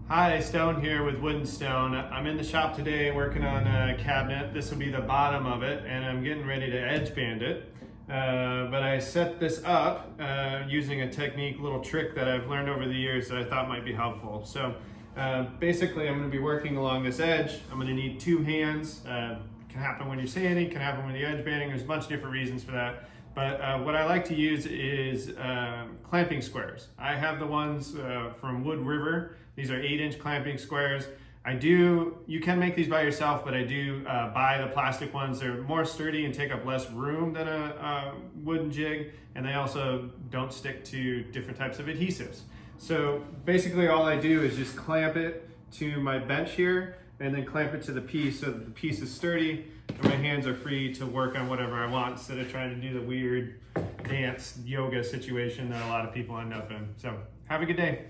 Hi, Stone here with Wooden Stone. I'm in the shop today working on a cabinet. This will be the bottom of it, and I'm getting ready to edge band it. But I set this up using a technique, little trick that I've learned over the years that I thought might be helpful. So basically I'm going to be working along this edge. I'm going to need two hands. Can happen when you're sanding, can happen when you're edge banding. There's a bunch of different reasons for that. But what I like to use is clamping squares. I have the ones from Wood River. These are 8-inch clamping squares. You can make these by yourself, but I do buy the plastic ones. They're more sturdy and take up less room than a wooden jig, and they also don't stick to different types of adhesives. So basically all I do is just clamp it to my bench here, and then clamp it to the piece so that the piece is sturdy, and my hands are free to work on whatever I want instead of trying to do the weird dance yoga situation that a lot of people end up in. So have a good day.